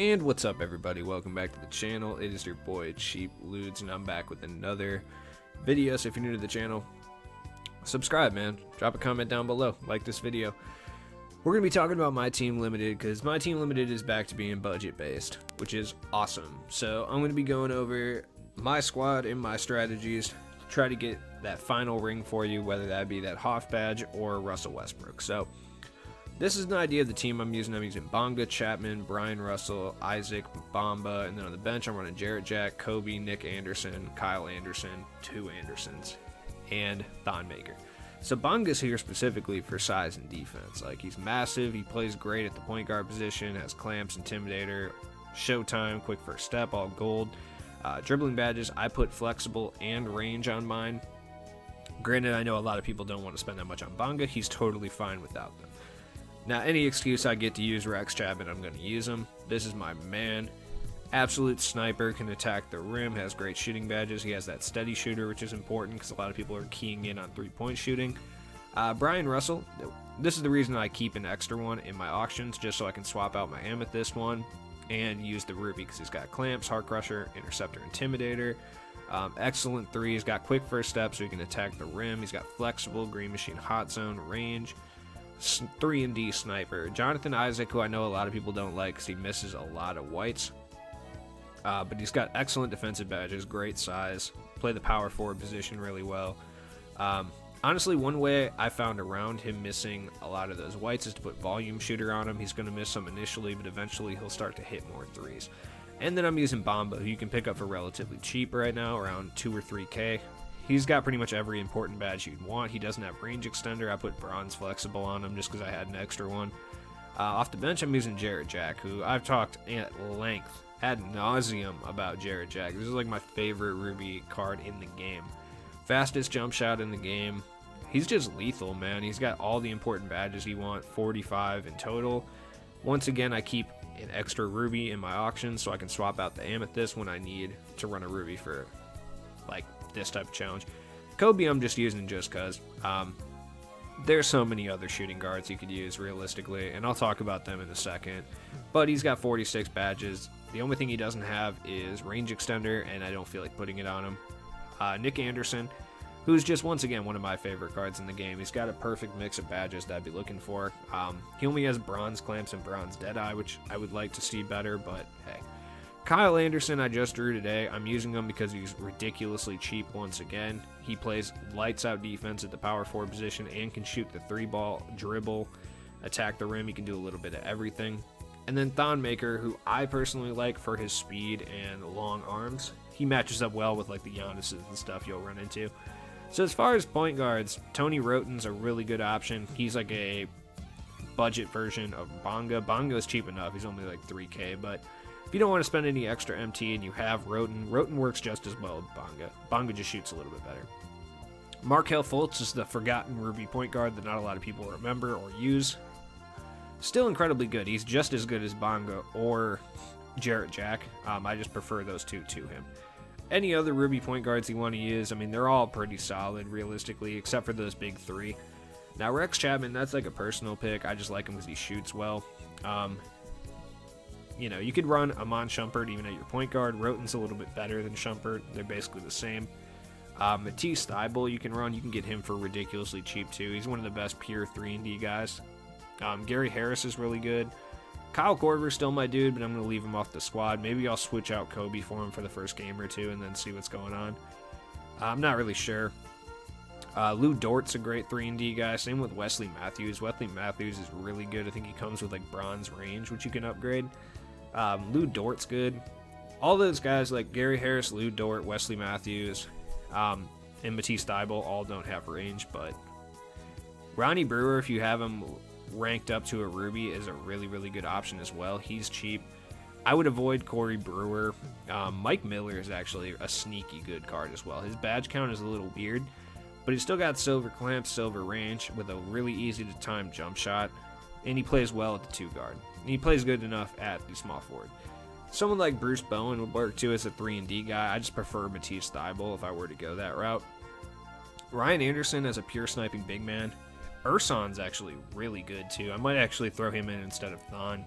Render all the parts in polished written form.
And what's up, everybody? Welcome back to the channel. It is your boy Cheap Ludes, and I'm back with another video. So if you're new to the channel, subscribe, man. Drop a comment down below. Like this video. We're gonna be talking about my team limited because my team limited is back to being budget based, which is awesome. So I'm gonna be going over my squad and my strategies to try to get that final ring for you, whether that be that Hoff badge or Russell Westbrook. So this is an idea of the team I'm using. I'm using Bonga, Chapman, Brian Russell, Isaac, Bamba, and then on the bench I'm running Jarrett Jack, Kobe, Nick Anderson, Kyle Anderson, two Andersons, and Thon Maker. So Bonga's here specifically for size and defense. Like, he's massive, he plays great at the point guard position, has clamps, intimidator, showtime, quick first step, all gold. Dribbling badges, I put flexible and range on mine. Granted, I know a lot of people don't want to spend that much on Bonga. He's totally fine without them. Now, any excuse I get to use Rex Chapman, I'm going to use him. This is my man. Absolute sniper, can attack the rim, has great shooting badges. He has that steady shooter, which is important because a lot of people are keying in on three-point shooting. Brian Russell, this is the reason I keep an extra one in my auctions, just so I can swap out my Amethyst one and use the Ruby because he's got clamps, Heart Crusher, Interceptor, Intimidator. Excellent three. He's got quick first step so he can attack the rim. He's got flexible, Green Machine, Hot Zone, range. 3-and-D sniper. Jonathan Isaac, who I know a lot of people don't like because he misses a lot of whites. But he's got excellent defensive badges, great size, play the power forward position really well. Honestly, one way I found around him missing a lot of those whites is to put volume shooter on him. He's going to miss some initially, but eventually he'll start to hit more threes. And then I'm using Bamba, who you can pick up for relatively cheap right now, around 2 or 3K. He's got pretty much every important badge you'd want. He doesn't have range extender. I put bronze flexible on him just because I had an extra one. Off the bench, I'm using Jarrett Jack, who I've talked at length, ad nauseum, about Jarrett Jack. This is like my favorite Ruby card in the game. Fastest jump shot in the game. He's just lethal, man. He's got all the important badges you want, 45 in total. Once again, I keep an extra Ruby in my auction so I can swap out the Amethyst when I need to run a Ruby for, like, this type of challenge. Kobe I'm just using just because there's so many other shooting guards you could use realistically, and I'll talk about them in a second. But he's got 46 badges. The only thing he doesn't have is range extender, and I don't feel like putting it on him. Nick Anderson, who's just once again one of my favorite cards in the game. He's got a perfect mix of badges that I'd be looking for. He only has bronze clamps and bronze deadeye, which I would like to see better, but hey. Kyle Anderson I just drew today. I'm using him because he's ridiculously cheap once again. He plays lights out defense at the power forward position and can shoot the 3-ball, dribble, attack the rim. He can do a little bit of everything. And then Thon Maker, who I personally like for his speed and long arms. He matches up well with like the Giannis's and stuff you'll run into. So as far as point guards, Tony Wroten's a really good option. He's like a budget version of Bonga. Bonga is cheap enough. He's only like 3K, but if you don't want to spend any extra MT and you have Wroten works just as well with Bonga. Bonga just shoots a little bit better. Markelle Fultz is the forgotten Ruby point guard that not a lot of people remember or use. Still incredibly good. He's just as good as Bonga or Jarrett Jack. I just prefer those two to him. Any other Ruby point guards you want to use, I mean, they're all pretty solid realistically, except for those big three. Now, Rex Chapman, that's like a personal pick. I just like him because he shoots well. You know, you could run Amon Shumpert even at your point guard. Wroten's a little bit better than Shumpert. They're basically the same. Matisse Thybulle you can run. You can get him for ridiculously cheap too. He's one of the best pure 3-and-D guys. Gary Harris is really good. Kyle Korver's still my dude, but I'm going to leave him off the squad. Maybe I'll switch out Kobe for him for the first game or two and then see what's going on. I'm not really sure. Lou Dort's a great 3-and-D guy. Same with Wesley Matthews. Wesley Matthews is really good. I think he comes with like bronze range, which you can upgrade. Lou Dort's good. All those guys like Gary Harris, Lou Dort, Wesley Matthews, and Matisse Thybulle all don't have range, but Ronnie Brewer, if you have him ranked up to a Ruby, is a really, really good option as well. He's cheap. I would avoid Corey Brewer. Mike Miller is actually a sneaky good card as well. His badge count is a little weird, but he's still got silver clamps, silver range with a really easy to time jump shot, and he plays well at the 2-guard. He plays good enough at the small forward. Someone like Bruce Bowen would work too as a 3-and-D guy. I just prefer Matisse Thybulle if I were to go that route. Ryan Anderson as a pure sniping big man. Ursan's actually really good too. I might actually throw him in instead of Thon.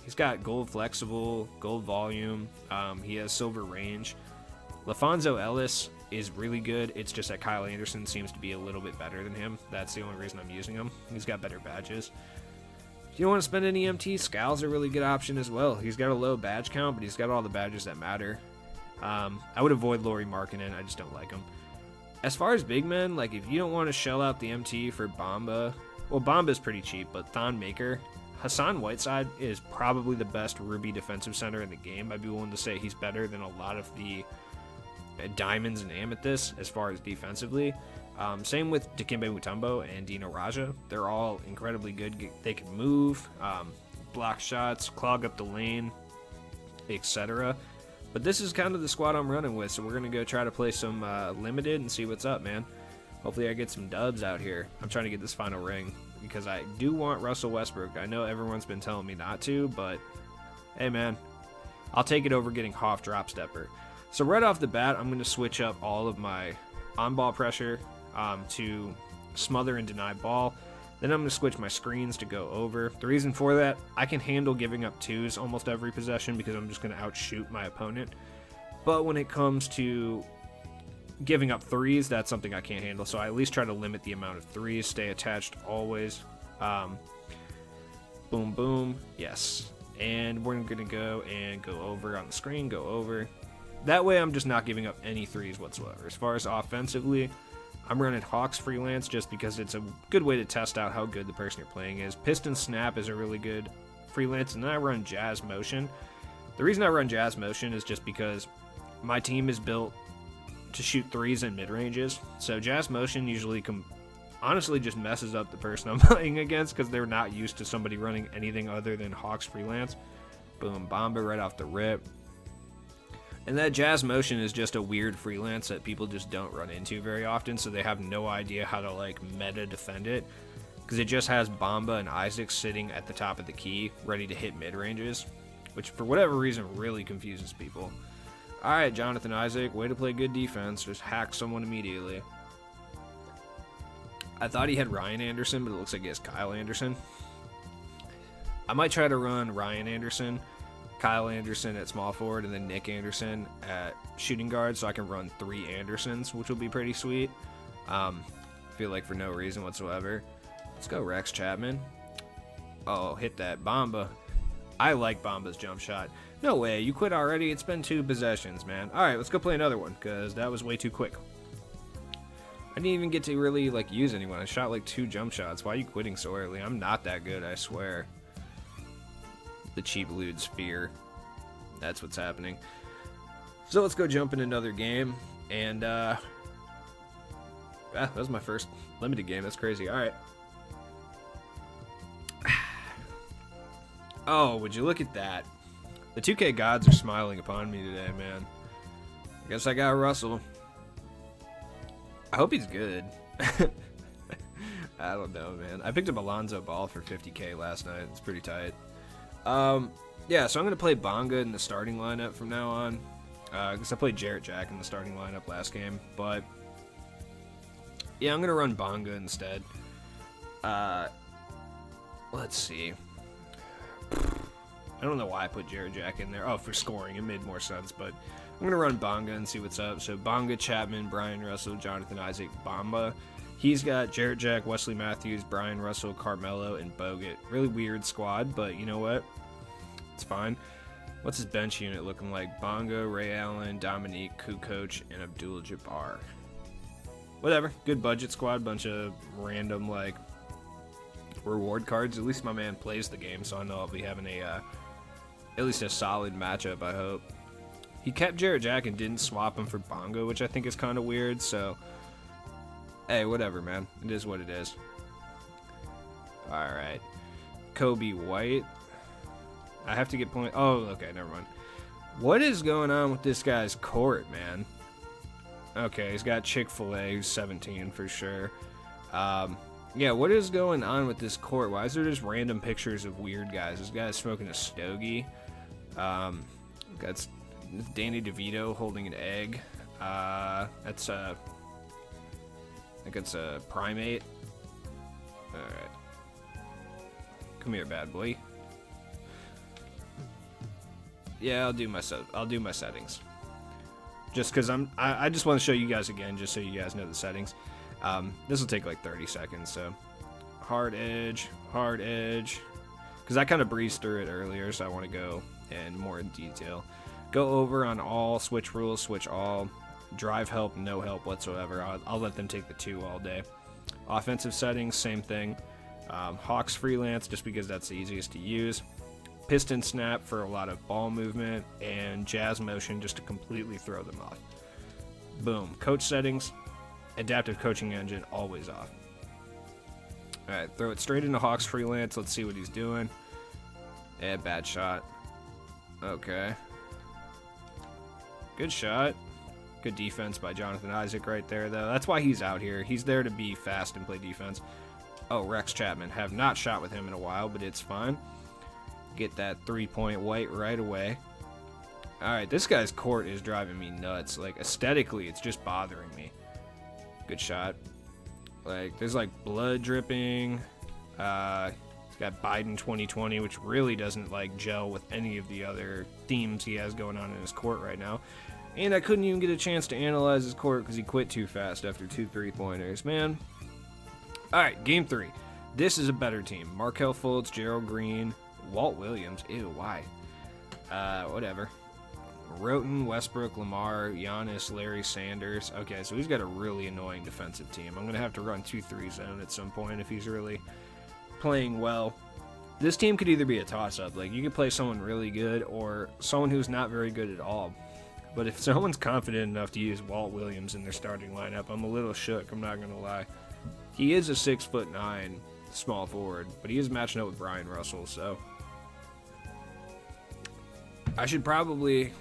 He's got gold flexible, gold volume. He has silver range. LaFonso Ellis is really good. It's just that Kyle Anderson seems to be a little bit better than him. That's the only reason I'm using him. He's got better badges. If you don't want to spend an EMT, Scal's a really good option as well. He's got a low badge count, but he's got all the badges that matter. I would avoid Lauri Markkanen. I just don't like him. As far as big men, like if you don't want to shell out the MT for Bamba, well, Bamba's pretty cheap, but Thon Maker, Hassan Whiteside is probably the best Ruby defensive center in the game. I'd be willing to say he's better than a lot of the diamonds and amethysts as far as defensively. Same with Dikembe Mutombo and Dino Raja. They're all incredibly good. They can move, block shots, clog up the lane, etc. But this is kind of the squad I'm running with, so we're going to go try to play some limited and see what's up, man. Hopefully I get some dubs out here. I'm trying to get this final ring because I do want Russell Westbrook. I know everyone's been telling me not to, but hey, man, I'll take it over getting Hoff drop stepper. So right off the bat, I'm going to switch up all of my on-ball pressure to smother and deny ball. Then I'm going to switch my screens to go over. The reason for that, I can handle giving up twos almost every possession because I'm just going to outshoot my opponent. But when it comes to giving up threes, that's something I can't handle. So I at least try to limit the amount of threes, stay attached always. Boom, boom. Yes. And we're going to go and go over on the screen, go over. That way I'm just not giving up any threes whatsoever. As far as offensively, I'm running Hawks Freelance just because it's a good way to test out how good the person you're playing is. Piston Snap is a really good freelance, and then I run Jazz Motion. The reason I run Jazz Motion is just because my team is built to shoot threes and mid-ranges, so Jazz Motion usually honestly just messes up the person I'm playing against because they're not used to somebody running anything other than Hawks Freelance. Boom, Bomba right off the rip. And that Jazz Motion is just a weird freelance that people just don't run into very often, so they have no idea how to like meta defend it, because it just has Bamba and Isaac sitting at the top of the key ready to hit mid-ranges, which for whatever reason really confuses people. Alright, Jonathan Isaac, way to play good defense, just hack someone immediately. I thought he had Ryan Anderson, but it looks like he has Kyle Anderson. I might try to run Ryan Anderson, Kyle Anderson at small forward, and then Nick Anderson at shooting guard, so I can run 3 Andersons, which will be pretty sweet. Feel like for no reason whatsoever. Let's go Rex Chapman. Oh, hit that Bamba. I like Bamba's jump shot. No way, you quit already? It's been 2 possessions, man. Alright, let's go play another one, because that was way too quick. I didn't even get to really like use anyone. I shot like 2 jump shots. Why are you quitting so early? I'm not that good, I swear. The cheap lude's fear. That's what's happening. So let's go jump in another game. And that was my first limited game. That's crazy. Alright. Oh, would you look at that? The 2K gods are smiling upon me today, man. I guess I got Russell. I hope he's good. I don't know, man. I picked up Alonzo Ball for 50K last night. It's pretty tight. Yeah, so I'm going to play Bonga in the starting lineup from now on. Because I played Jarrett Jack in the starting lineup last game. But, yeah, I'm going to run Bonga instead. Let's see. I don't know why I put Jarrett Jack in there. Oh, for scoring. It made more sense. But I'm going to run Bonga and see what's up. So Bonga, Chapman, Brian Russell, Jonathan Isaac, Bamba. He's got Jarrett Jack, Wesley Matthews, Brian Russell, Carmelo, and Bogut. Really weird squad, but you know what? It's fine. What's his bench unit looking like? Bonga, Ray Allen, Dominique, Kukoc, and Abdul-Jabbar. Whatever. Good budget squad. Bunch of random, like, reward cards. At least my man plays the game, so I know I'll be having at least a solid matchup, I hope. He kept Jarrett Jack and didn't swap him for Bonga, which I think is kind of weird, so hey, whatever, man. It is what it is. Alright. Kobe White. I have to get point. Oh, okay, never mind. What is going on with this guy's court, man? Okay, he's got Chick-fil-A, who's 17 for sure. Yeah, what is going on with this court? Why is there just random pictures of weird guys? This guy's smoking a stogie. That's Danny DeVito holding an egg. I think it's a primate. Alright. Come here, bad boy. Yeah, I'll do my settings. Just because I just want to show you guys again, just so you guys know the settings. This will take like 30 seconds, so hard edge, because I kind of breezed through it earlier, so I want to go in more in detail. Go over on all switch rules, switch all, drive help, no help whatsoever. I'll let them take the 2 all day. Offensive settings, same thing. Hawks freelance, just because that's the easiest to use. Piston snap for a lot of ball movement, and jazz motion just to completely throw them off. Boom. Coach settings, adaptive coaching engine, always off. Alright, throw it straight into Hawks freelance. Let's see what he's doing. Yeah, bad shot. Okay. Good shot. Good defense by Jonathan Isaac right there, though. That's why he's out here. He's there to be fast and play defense. Oh, Rex Chapman. Have not shot with him in a while, but it's fine. Get that 3-point white right away. Alright, this guy's court is driving me nuts. Like, aesthetically, it's just bothering me. Good shot. Like, there's like blood dripping. He's got Biden 2020, which really doesn't like gel with any of the other themes he has going on in his court right now. And I couldn't even get a chance to analyze his court because he quit too fast after 2 3-pointers. Man. Alright, game 3. This is a better team. Markelle Fultz, Gerald Green, Walt Williams. Ew, why? Whatever. Roten, Westbrook, Lamar, Giannis, Larry Sanders. Okay, so he's got a really annoying defensive team. I'm going to have to run 2-3 zone at some point if he's really playing well. This team could either be a toss-up. Like, you could play someone really good or someone who's not very good at all. But if someone's confident enough to use Walt Williams in their starting lineup, I'm a little shook, I'm not going to lie. He is a 6'9" small forward, but he is matching up with Brian Russell, so I should probably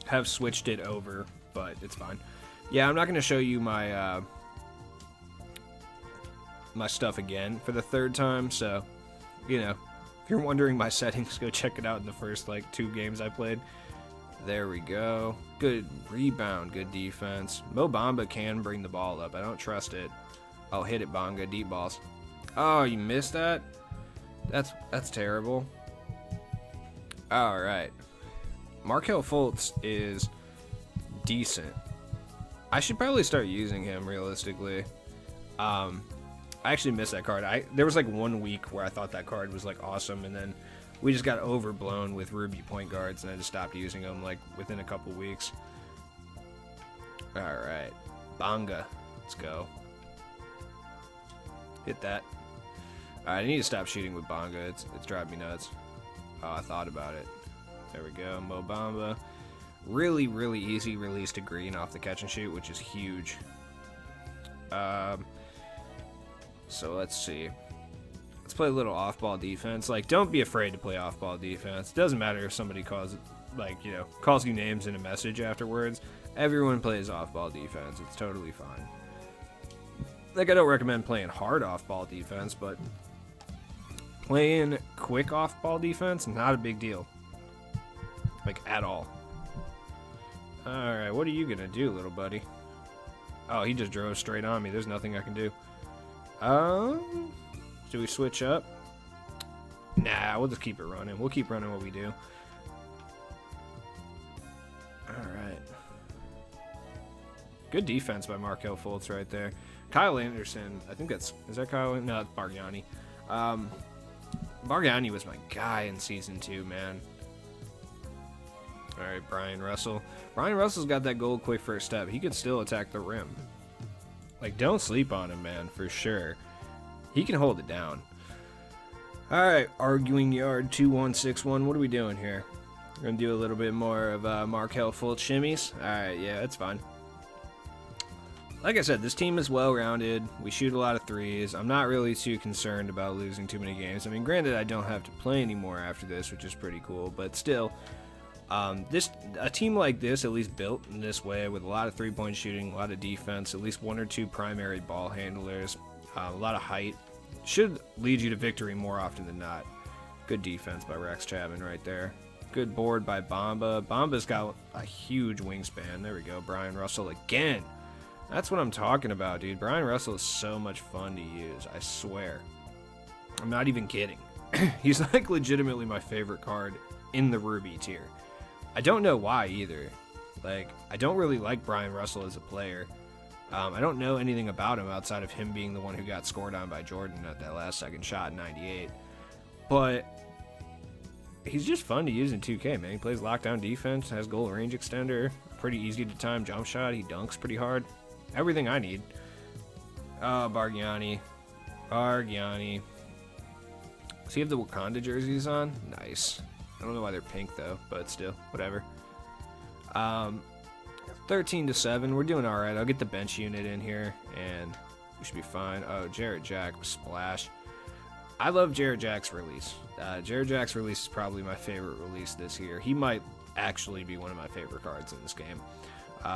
have switched it over, but it's fine. Yeah, I'm not going to show you my my stuff again for the 3rd time, so, you know, if you're wondering my settings, go check it out in the first, like, 2 games I played. There we go. Good rebound, good defense. Mo Bamba can bring the ball up. I don't trust it. Oh, hit it, Bonga. Deep balls. Oh, you missed that? That's terrible. All right. Markelle Fultz is decent. I should probably start using him realistically. I actually missed that card. There was like 1 week where I thought that card was like awesome, and then we just got overblown with Ruby point guards, and I just stopped using them like within a couple weeks. All right, Bonga, let's go. Hit that. All right, I need to stop shooting with Bonga. It's driving me nuts. Oh, I thought about it. There we go, Mo Bamba. Really, really easy release to Green off the catch and shoot, which is huge. So let's see. Let's play a little off-ball defense. Like, don't be afraid to play off-ball defense. It doesn't matter if somebody calls you names in a message afterwards. Everyone plays off-ball defense. It's totally fine. Like, I don't recommend playing hard off-ball defense, but playing quick off-ball defense, not a big deal. Like, at all. Alright, what are you gonna do, little buddy? Oh, he just drove straight on me. There's nothing I can do. Do we switch up? Nah, we'll just keep it running. We'll keep running what we do. Alright. Good defense by Markelle Fultz right there. Kyle Anderson, I think is that Kyle? No, it's Bargnani. Bargnani was my guy in Season 2, man. Alright, Brian Russell. Brian Russell's got that gold quick first step. He can still attack the rim. Like, don't sleep on him, man, for sure. He can hold it down. Alright, arguing yard 2161. What are we doing here? We're going to do a little bit more of Markelle Fultz shimmies. Alright, yeah, that's fine. Like I said, this team is well-rounded. We shoot a lot of threes. I'm not really too concerned about losing too many games. I mean, granted, I don't have to play anymore after this, which is pretty cool, but still, a team like this, at least built in this way, with a lot of three-point shooting, a lot of defense, at least 1 or 2 primary ball handlers, a lot of height, should lead you to victory more often than not. Good defense by Rex Chapman right there. Good board by Bamba. Bamba's got a huge wingspan. There we go. Brian Russell again. That's what I'm talking about, dude. Brian Russell is so much fun to use. I swear. I'm not even kidding. He's like legitimately my favorite card in the Ruby tier. I don't know why either. Like, I don't really like Brian Russell as a player. I don't know anything about him outside of him being the one who got scored on by Jordan at that last second shot in 98. But he's just fun to use in 2K, man. He plays lockdown defense, has goal range extender, pretty easy to time jump shot. He dunks pretty hard. Everything I need. Bargnani. Bargnani. Does he have the Wakanda jerseys on? Nice. I don't know why they're pink, though, but still, whatever. 13-7. We're doing all right. I'll get the bench unit in here, and we should be fine. Oh, Jarrett Jack, splash. I love Jarrett Jack's release. Jarrett Jack's release is probably my favorite release this year. He might actually be one of my favorite cards in this game.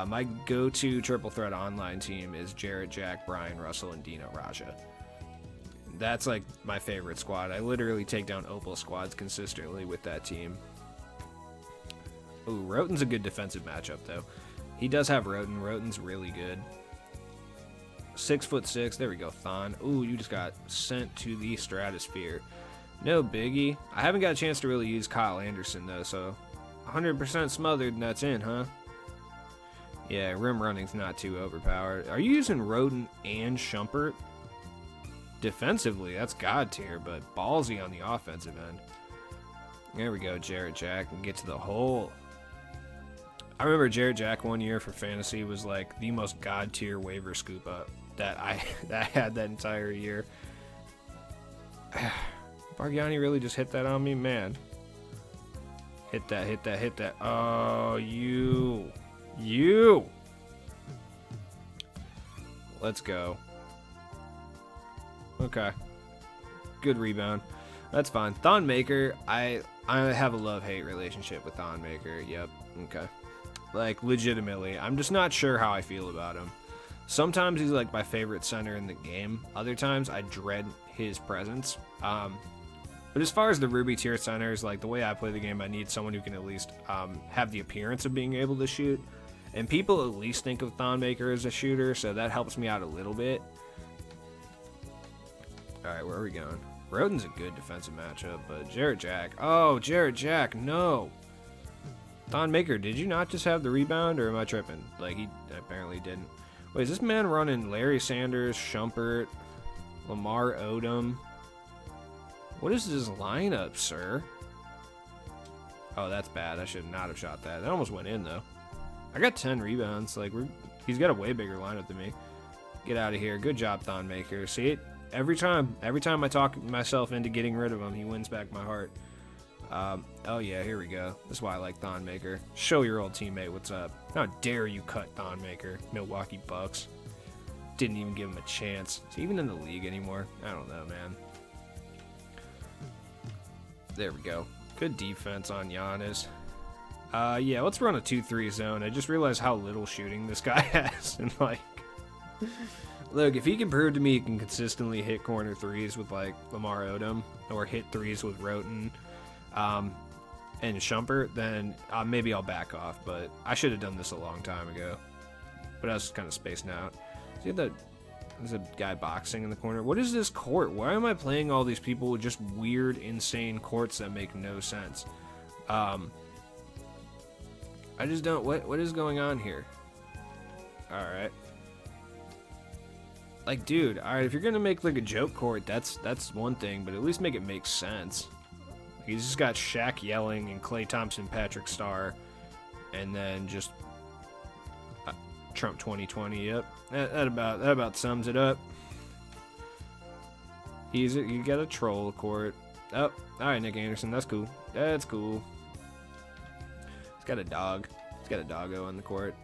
My go-to triple threat online team is Jarrett Jack, Brian Russell, and Dino Raja. That's like my favorite squad. I literally take down Opal squads consistently with that team. Ooh, Roten's a good defensive matchup, though. He does have Roten. Roten's really good. 6'6". There we go, Thon. Ooh, you just got sent to the stratosphere. No biggie. I haven't got a chance to really use Kyle Anderson, though, so 100% smothered, and that's in, huh? Yeah, rim running's not too overpowered. Are you using Roten and Shumpert? Defensively, that's god tier, but ballsy on the offensive end. There we go, Jarrett Jack, and get to the hole. I remember Jarrett Jack one year for fantasy was like the most god tier waiver scoop up that I had that entire year. Bargnani really just hit that on me, man. Hit that, hit that, hit that. Oh, you. Let's go. Okay. Good rebound. That's fine. Thon Maker, I have a love-hate relationship with Thon Maker. Yep. Okay. Like, legitimately. I'm just not sure how I feel about him. Sometimes he's like my favorite center in the game. Other times I dread his presence. But as far as the Ruby tier centers, like the way I play the game, I need someone who can at least have the appearance of being able to shoot. And people at least think of Thon Maker as a shooter, so that helps me out a little bit. Alright, where are we going? Roden's a good defensive matchup, but Jarrett Jack. Oh, Jarrett Jack, no. Thon Maker, did you not just have the rebound, or am I tripping? Like, he apparently didn't. Wait, is this man running Larry Sanders, Shumpert, Lamar Odom? What is this lineup, sir? Oh, that's bad. I should not have shot that. That almost went in, though. I got 10 rebounds. Like, he's got a way bigger lineup than me. Get out of here. Good job, Thon Maker. See it? Every time I talk myself into getting rid of him, he wins back my heart. Oh yeah, here we go. That's why I like Thon Maker. Show your old teammate what's up. How dare you cut Thon Maker, Milwaukee Bucks. Didn't even give him a chance. Is he even in the league anymore? I don't know, man. There we go. Good defense on Giannis. Yeah, let's run a 2-3 zone. I just realized how little shooting this guy has. And like, look, if he can prove to me he can consistently hit corner threes with like Lamar Odom, or hit threes with Roten, and Shumpert, then maybe I'll back off. But I should have done this a long time ago. But I was kind of spacing out. See that? There's a guy boxing in the corner. What is this court? Why am I playing all these people with just weird, insane courts that make no sense? I just don't. What is going on here? All right. Like, dude, all right. If you're gonna make like a joke court, that's one thing. But at least make it make sense. He's just got Shaq yelling and Klay Thompson, Patrick Starr, and then just Trump 2020. Yep, that about sums it up. You got a troll court. Oh, all right, Nick Anderson. That's cool. That's cool. He's got a dog. He's got a doggo on the court.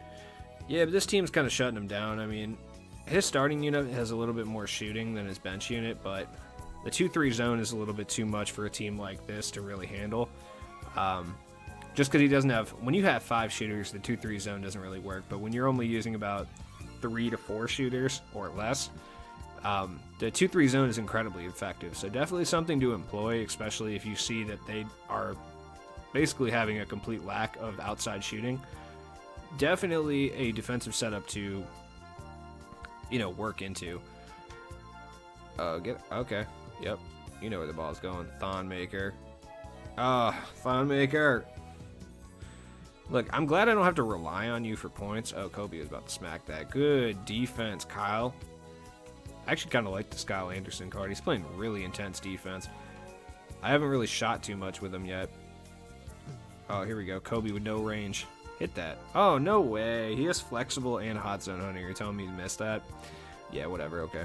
Yeah, but this team's kind of shutting him down. I mean, his starting unit has a little bit more shooting than his bench unit, but the 2-3 zone is a little bit too much for a team like this to really handle. Just because he doesn't have... When you have 5 shooters, the 2-3 zone doesn't really work. But when you're only using about 3 to 4 shooters or less, the 2-3 zone is incredibly effective. So definitely something to employ, especially if you see that they are basically having a complete lack of outside shooting. Definitely a defensive setup to, work into. Okay. Yep. You know where the ball's going. Thon Maker. Thon Maker. Look, I'm glad I don't have to rely on you for points. Oh, Kobe was about to smack that. Good defense, Kyle. I actually kind of like this Kyle Anderson card. He's playing really intense defense. I haven't really shot too much with him yet. Oh, here we go. Kobe with no range. Hit that. Oh, no way. He is flexible and hot zone hunter. You're telling me he missed that? Yeah, whatever. Okay.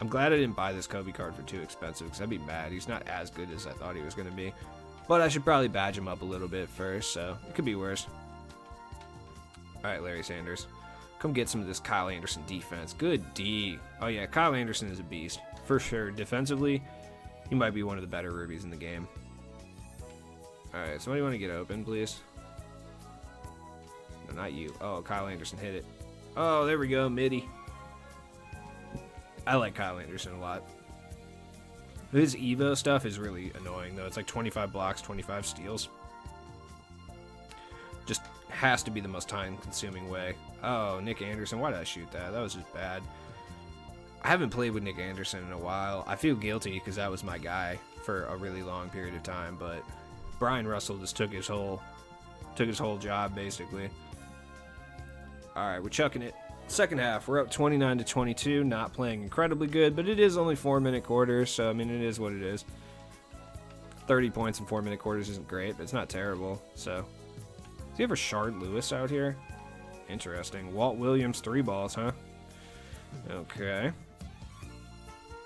I'm glad I didn't buy this Kobe card for too expensive because I'd be mad. He's not as good as I thought he was going to be. But I should probably badge him up a little bit first, so it could be worse. Alright, Larry Sanders. Come get some of this Kyle Anderson defense. Good D. Oh yeah, Kyle Anderson is a beast. For sure. Defensively, he might be one of the better rubies in the game. Alright, somebody want to get open, please? No, not you. Oh, Kyle Anderson hit it. Oh, there we go, midi. I like Kyle Anderson a lot. His Evo stuff is really annoying, though. It's like 25 blocks, 25 steals. Just has to be the most time-consuming way. Oh, Nick Anderson. Why did I shoot that? That was just bad. I haven't played with Nick Anderson in a while. I feel guilty because that was my guy for a really long period of time, but Brian Russell just took his whole job, basically. All right, we're chucking it. Second half, we're up 29-22, not playing incredibly good, but it is only 4-minute quarters, so I mean, it is what it is. 30 points in 4-minute quarters isn't great, but it's not terrible, so. Does he have a Shard Lewis out here? Interesting. Walt Williams, 3 balls, huh? Okay.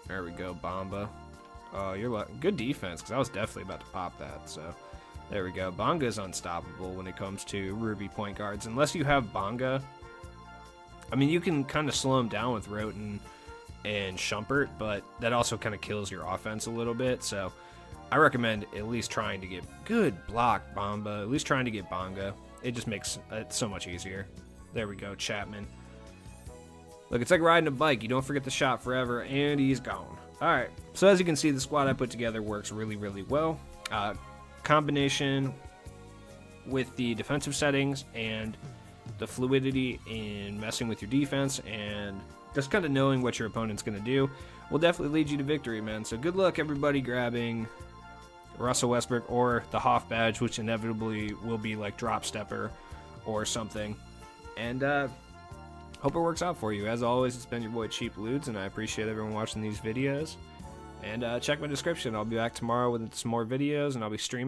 There we go, Bamba. Oh, you're good defense, because I was definitely about to pop that, so. There we go. Bonga's unstoppable when it comes to Ruby point guards, unless you have Bonga. I mean, you can kind of slow him down with Roten and Shumpert, but that also kind of kills your offense a little bit. So I recommend at least trying to get good block, Bamba, at least trying to get Bonga. It just makes it so much easier. There we go, Chapman. Look, it's like riding a bike. You don't forget the shot forever, and he's gone. All right, so as you can see, the squad I put together works really, really well. Combination with the defensive settings and the fluidity in messing with your defense and just kind of knowing what your opponent's going to do will definitely lead you to victory, man. So good luck, everybody, grabbing Russell Westbrook or the Hoff badge, which inevitably will be like Drop Stepper or something. And hope it works out for you. As always, it's been your boy Cheap Ludes, and I appreciate everyone watching these videos. And check my description. I'll be back tomorrow with some more videos, and I'll be streaming